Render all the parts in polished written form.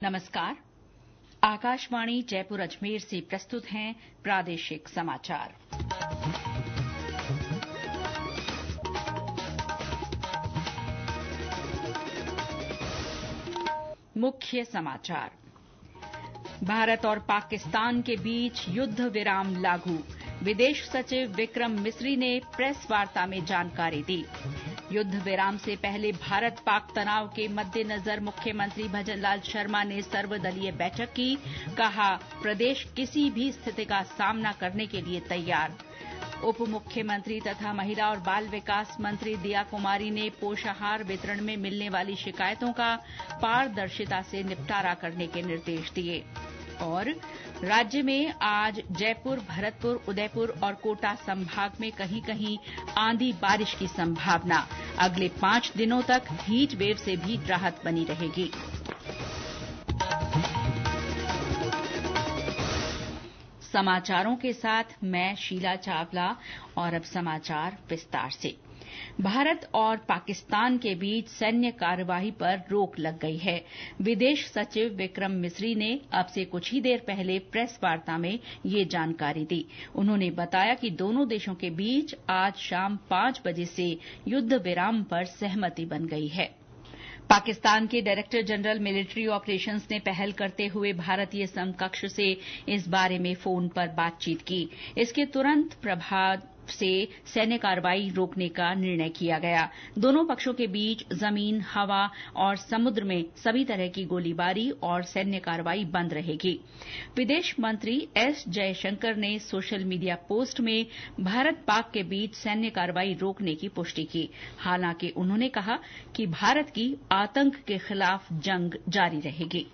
नमस्कार। आकाशवाणी जयपुर अजमेर से प्रस्तुत हैं प्रादेशिक समाचार। मुख्य समाचार। भारत और पाकिस्तान के बीच युद्ध विराम लागू। विदेश सचिव विक्रम मिस्री ने प्रेस वार्ता में जानकारी दी। युद्ध विराम से पहले भारत पाक तनाव के मद्देनजर मुख्यमंत्री भजनलाल शर्मा ने सर्वदलीय बैठक की। कहा, प्रदेश किसी भी स्थिति का सामना करने के लिए तैयार। उप मुख्यमंत्री तथा महिला और बाल विकास मंत्री दिया कुमारी ने पोषाहार वितरण में मिलने वाली शिकायतों का पारदर्शिता से निपटारा करने के निर्देश दिए। और राज्य में आज जयपुर, भरतपुर, उदयपुर और कोटा संभाग में कहीं कहीं आंधी बारिश की संभावना। अगले 5 दिनों तक हीट वेव से भी राहत बनी रहेगी। समाचारों के साथ मैं शीला चावला। और अब समाचार विस्तार से। भारत और पाकिस्तान के बीच सैन्य कार्यवाही पर रोक लग गई है। विदेश सचिव विक्रम मिस्री ने अब से कुछ ही देर पहले प्रेस वार्ता में ये जानकारी दी। उन्होंने बताया कि दोनों देशों के बीच आज शाम 5 बजे से युद्ध विराम पर सहमति बन गई है। पाकिस्तान के डायरेक्टर जनरल मिलिट्री ऑपरेशंस ने पहल करते हुए भारतीय समकक्ष से इस बारे में फोन पर बातचीत की। इसके तुरंत प्रभाव से सैन्य कार्रवाई रोकने का निर्णय किया गया। दोनों पक्षों के बीच जमीन, हवा और समुद्र में सभी तरह की गोलीबारी और सैन्य कार्रवाई बंद रहेगी। विदेश मंत्री एस जयशंकर ने सोशल मीडिया पोस्ट में भारत पाक के बीच सैन्य कार्रवाई रोकने की पुष्टि की। हालांकि उन्होंने कहा कि भारत की आतंक के खिलाफ जंग जारी रहेगी।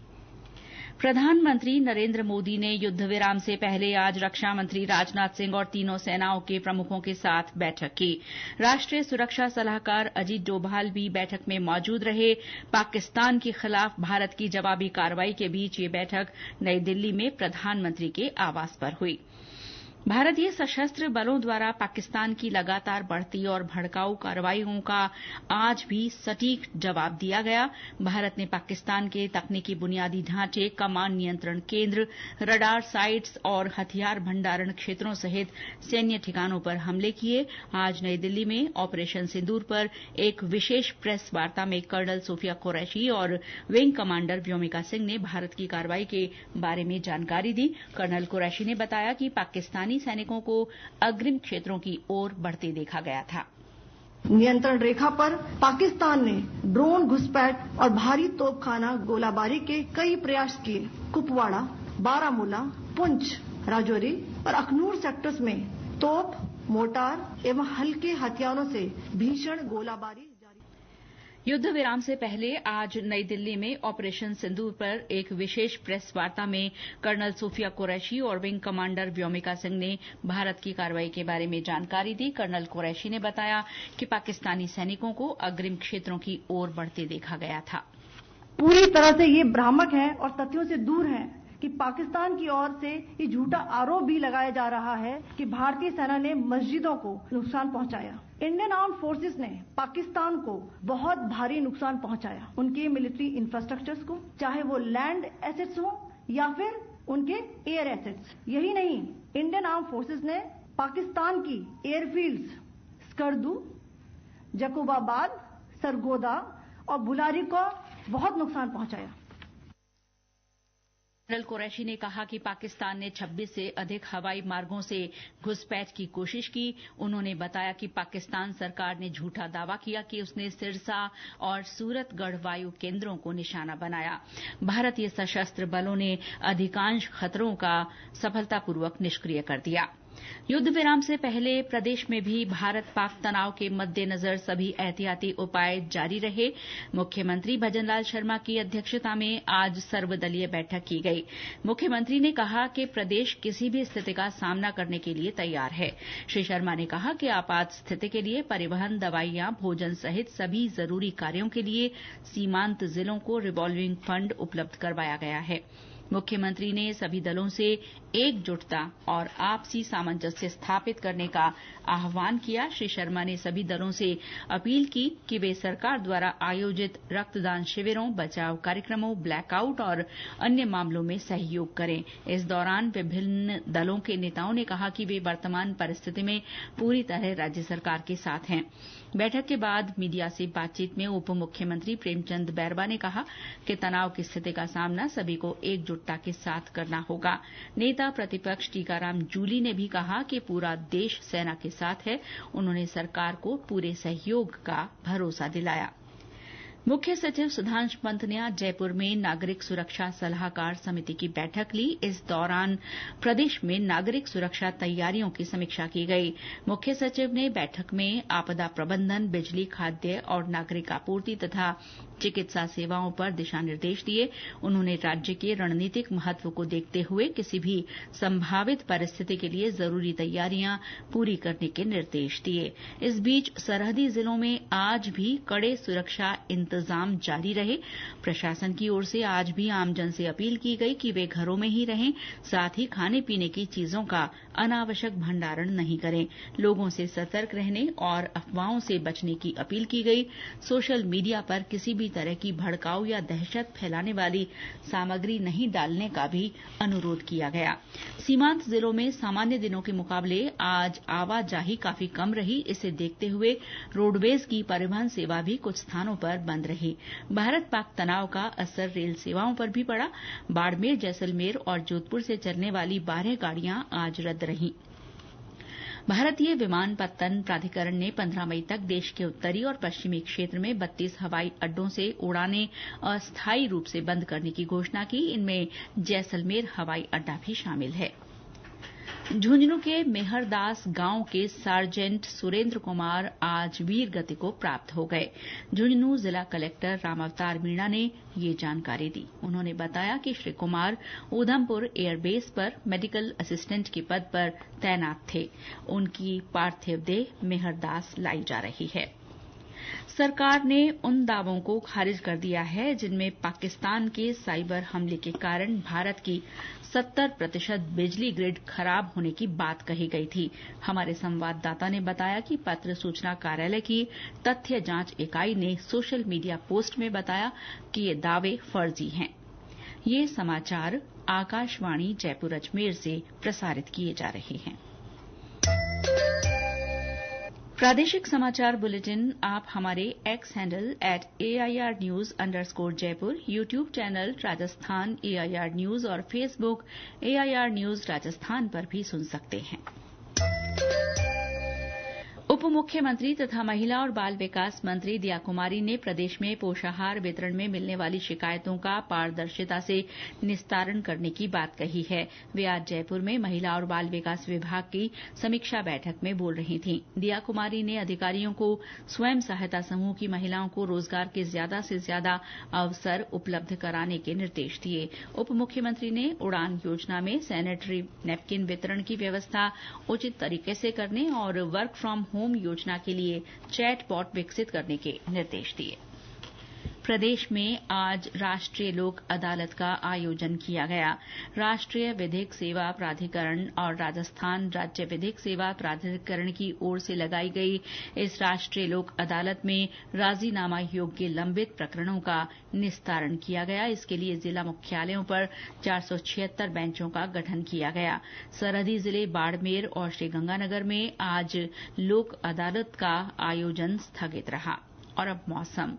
प्रधानमंत्री नरेंद्र मोदी ने युद्ध विराम से पहले आज रक्षा मंत्री राजनाथ सिंह और तीनों सेनाओं के प्रमुखों के साथ बैठक की। राष्ट्रीय सुरक्षा सलाहकार अजीत डोभाल भी बैठक में मौजूद रहे। पाकिस्तान के खिलाफ भारत की जवाबी कार्रवाई के बीच ये बैठक नई दिल्ली में प्रधानमंत्री के आवास पर हुई। भारतीय सशस्त्र बलों द्वारा पाकिस्तान की लगातार बढ़ती और भड़काऊ कार्रवाइयों का आज भी सटीक जवाब दिया गया। भारत ने पाकिस्तान के तकनीकी बुनियादी ढांचे, कमान नियंत्रण केंद्र, रडार साइट्स और हथियार भंडारण क्षेत्रों सहित सैन्य ठिकानों पर हमले किए। आज नई दिल्ली में ऑपरेशन सिंदूर पर एक विशेष प्रेस वार्ता में कर्नल सोफिया कुरैशी और विंग कमांडर व्योमिका सिंह ने भारत की कार्रवाई के बारे में जानकारी दी। कर्नल कुरैशी ने बताया कि पाकिस्तानी सैनिकों को अग्रिम क्षेत्रों की ओर बढ़ते देखा गया था। नियंत्रण रेखा पर पाकिस्तान ने ड्रोन घुसपैठ और भारी तोपखाना गोलाबारी के कई प्रयास किए। कुपवाड़ा, बारामूला, पुंछ, राजौरी और अखनूर सेक्टर्स में तोप, मोर्टार एवं हल्के हथियारों से भीषण गोलाबारी। युद्ध विराम से पहले आज नई दिल्ली में ऑपरेशन सिंदूर पर एक विशेष प्रेस वार्ता में कर्नल सोफिया कुरैशी और विंग कमांडर व्योमिका सिंह ने भारत की कार्रवाई के बारे में जानकारी दी। कर्नल कुरैशी ने बताया कि पाकिस्तानी सैनिकों को अग्रिम क्षेत्रों की ओर बढ़ते देखा गया था। पूरी तरह से ये भ्रामक है और तथ्यों से दूर है कि पाकिस्तान की ओर से ये झूठा आरोप भी लगाया जा रहा है कि भारतीय सेना ने मस्जिदों को नुकसान पहुंचाया। इंडियन आर्म्ड फोर्सेस ने पाकिस्तान को बहुत भारी नुकसान पहुंचाया। उनके मिलिट्री इंफ्रास्ट्रक्चर्स को, चाहे वो लैंड एसेट्स हो या फिर उनके एयर एसेट्स। यही नहीं, इंडियन आर्म्ड फोर्सेस ने पाकिस्तान की एयरफील्ड्स स्कर्दू, जकोबाबाद, सरगोदा और बुलारी को बहुत नुकसान पहुंचाया। कर्नल कुरैशी ने कहा कि पाकिस्तान ने 26 से अधिक हवाई मार्गों से घुसपैठ की कोशिश की। उन्होंने बताया कि पाकिस्तान सरकार ने झूठा दावा किया कि उसने सिरसा और सूरतगढ़ वायु केंद्रों को निशाना बनाया। भारतीय सशस्त्र बलों ने अधिकांश खतरों का सफलतापूर्वक निष्क्रिय कर दिया। युद्ध विराम से पहले प्रदेश में भी भारत पाक तनाव के मद्देनजर सभी एहतियाती उपाय जारी रहे। मुख्यमंत्री भजनलाल शर्मा की अध्यक्षता में आज सर्वदलीय बैठक की गई। मुख्यमंत्री ने कहा कि प्रदेश किसी भी स्थिति का सामना करने के लिए तैयार है। श्री शर्मा ने कहा कि आपात स्थिति के लिए परिवहन, दवाइयां, भोजन सहित सभी जरूरी कार्यों के लिए सीमांत जिलों को रिवॉल्विंग फंड उपलब्ध करवाया गया है। मुख्यमंत्री ने सभी दलों से एकजुटता और आपसी सामंजस्य स्थापित करने का आह्वान किया। श्री शर्मा ने सभी दलों से अपील की कि वे सरकार द्वारा आयोजित रक्तदान शिविरों, बचाव कार्यक्रमों, ब्लैकआउट और अन्य मामलों में सहयोग करें। इस दौरान विभिन्न दलों के नेताओं ने कहा कि वे वर्तमान परिस्थिति में पूरी तरह राज्य सरकार के साथ हैं। बैठक के बाद मीडिया से बातचीत में उप मुख्यमंत्री प्रेमचंद बैरवा ने कहा कि तनाव की स्थिति का सामना सभी को एकजुटता के साथ करना होगा। नेता प्रतिपक्ष टीकाराम जूली ने भी कहा कि पूरा देश सेना के साथ है। उन्होंने सरकार को पूरे सहयोग का भरोसा दिलाया। मुख्य सचिव सुधांशु पंत ने आज जयपुर में नागरिक सुरक्षा सलाहकार समिति की बैठक ली। इस दौरान प्रदेश में नागरिक सुरक्षा तैयारियों की समीक्षा की गई। मुख्य सचिव ने बैठक में आपदा प्रबंधन, बिजली, खाद्य और नागरिक आपूर्ति तथा चिकित्सा सेवाओं पर दिशा निर्देश दिए। उन्होंने राज्य के रणनीतिक महत्व को देखते हुए किसी भी संभावित परिस्थिति के लिए जरूरी तैयारियां पूरी करने के निर्देश दिए। इस बीच सरहदी जिलों में आज भी कड़े सुरक्षा इंतजाम जारी रहे। प्रशासन की ओर से आज भी आमजन से अपील की गई कि वे घरों में ही रहें, साथ ही खाने पीने की चीजों का अनावश्यक भंडारण नहीं करें। लोगों से सतर्क रहने और अफवाहों से बचने की अपील की गई। सोशल मीडिया पर किसी भी तरह की भड़काऊ या दहशत फैलाने वाली सामग्री नहीं डालने का भी अनुरोध किया गया। सीमांत जिलों में सामान्य दिनों के मुकाबले आज आवाजाही काफी कम रही। इसे देखते हुए रोडवेज की परिवहन सेवा भी कुछ स्थानों पर बंद रही। भारत पाक तनाव का असर रेल सेवाओं पर भी पड़ा। बाड़मेर, जैसलमेर और जोधपुर से चलने वाली 12 गाड़ियां आज रद्द रहीं। भारतीय विमानपत्तन प्राधिकरण ने 15 मई तक देश के उत्तरी और पश्चिमी क्षेत्र में 32 हवाई अड्डों से उड़ानें अस्थायी रूप से बंद करने की घोषणा की। इनमें जैसलमेर हवाई अड्डा भी शामिल है। झुंझुनू के मेहरदास गांव के सार्जेंट सुरेंद्र कुमार आज वीर गति को प्राप्त हो गए। झुंझुनू जिला कलेक्टर रामावतार मीणा ने ये जानकारी दी। उन्होंने बताया कि श्री कुमार उधमपुर एयरबेस पर मेडिकल असिस्टेंट के पद पर तैनात थे। उनकी पार्थिव देह मेहरदास लाई जा रही है। सरकार ने उन दावों को खारिज कर दिया है जिनमें पाकिस्तान के साइबर हमले के कारण भारत की 70% बिजली ग्रिड खराब होने की बात कही गई थी। हमारे संवाददाता ने बताया कि पत्र सूचना कार्यालय की तथ्य जांच इकाई ने सोशल मीडिया पोस्ट में बताया कि ये दावे फर्जी हैं। ये समाचार आकाशवाणी जयपुर अजमेर से प्रसारित किए जा रहे हैं। प्रादेशिक समाचार बुलेटिन आप हमारे एक्स हैंडल @AIRnews_जयपुर, YouTube channel Rajasthan AIR news और फेसबुक AIR न्यूज राजस्थान पर भी सुन सकते हैं। उप मुख्यमंत्री तथा महिला और बाल विकास मंत्री दिया कुमारी ने प्रदेश में पोषाहार वितरण में मिलने वाली शिकायतों का पारदर्शिता से निस्तारण करने की बात कही है। वे आज जयपुर में महिला और बाल विकास विभाग की समीक्षा बैठक में बोल रही थीं। दिया कुमारी ने अधिकारियों को स्वयं सहायता समूह की महिलाओं को रोजगार के ज्यादा से ज्यादा अवसर उपलब्ध कराने के निर्देश दिए। उप मुख्यमंत्री ने उड़ान योजना में सैनिटरी नैपकिन वितरण की व्यवस्था उचित तरीके से करने और वर्क फ्रॉम होम योजना के लिए चैटबॉट विकसित करने के निर्देश दिए। प्रदेश में आज राष्ट्रीय लोक अदालत का आयोजन किया गया। राष्ट्रीय विधिक सेवा प्राधिकरण और राजस्थान राज्य विधिक सेवा प्राधिकरण की ओर से लगाई गई इस राष्ट्रीय लोक अदालत में राजीनामा योग्य लंबित प्रकरणों का निस्तारण किया गया। इसके लिए जिला मुख्यालयों पर 476 बेंचों का गठन किया गया। सरहदी जिले बाड़मेर और श्रीगंगानगर में आज लोक अदालत का आयोजन स्थगित रहा। और अब मौसम।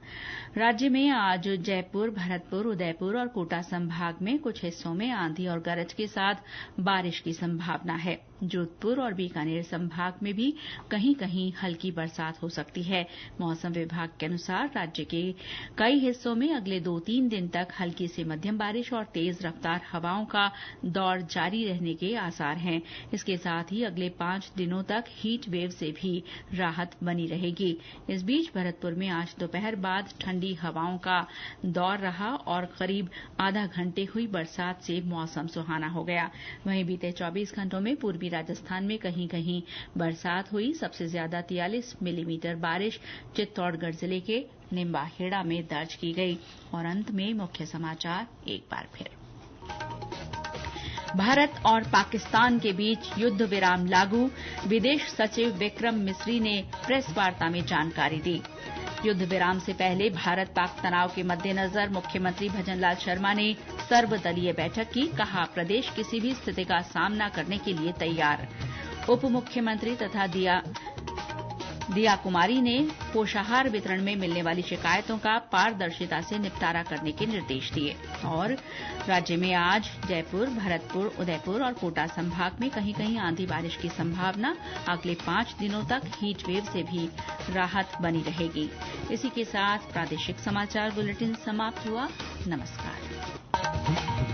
राज्य में आज जयपुर, भरतपुर, उदयपुर और कोटा संभाग में कुछ हिस्सों में आंधी और गरज के साथ बारिश की संभावना है। जोधपुर और बीकानेर संभाग में भी कहीं कहीं हल्की बरसात हो सकती है। मौसम विभाग के अनुसार राज्य के कई हिस्सों में अगले 2-3 दिन तक हल्की से मध्यम बारिश और तेज रफ्तार हवाओं का दौर जारी रहने के आसार हैं। इसके साथ ही अगले 5 दिनों तक हीट वेव से भी राहत बनी रहेगी। इस बीच भरतपुर में आज दोपहर बाद ठंडी हवाओं का दौर रहा और करीब आधा घंटे हुई बरसात से मौसम सुहाना हो गया। वहीं बीते 24 घंटों में पूर्वी राजस्थान में कहीं कहीं बरसात हुई। सबसे ज्यादा 43 मिलीमीटर बारिश चित्तौड़गढ़ जिले के निम्बाहेड़ा में दर्ज की गई। और अंत में मुख्य समाचार एक बार फिर। भारत और पाकिस्तान के बीच युद्ध विराम लागू, विदेश सचिव विक्रम मिस्री ने प्रेस वार्ता में जानकारी दी। युद्ध विराम से पहले भारत पाक तनाव के मद्देनजर मुख्यमंत्री भजनलाल शर्मा ने सर्वदलीय बैठक की, कहा प्रदेश किसी भी स्थिति का सामना करने के लिए तैयार। उप मुख्यमंत्री तथा दिया कुमारी ने पोषाहार वितरण में मिलने वाली शिकायतों का पारदर्शिता से निपटारा करने के निर्देश दिए। और राज्य में आज जयपुर, भरतपुर, उदयपुर और कोटा संभाग में कहीं कहीं आंधी बारिश की संभावना। अगले 5 दिनों तक हीट वेव से भी राहत बनी रहेगी। इसी के साथ प्रादेशिक समाचार बुलेटिन समाप्त हुआ। नमस्कार।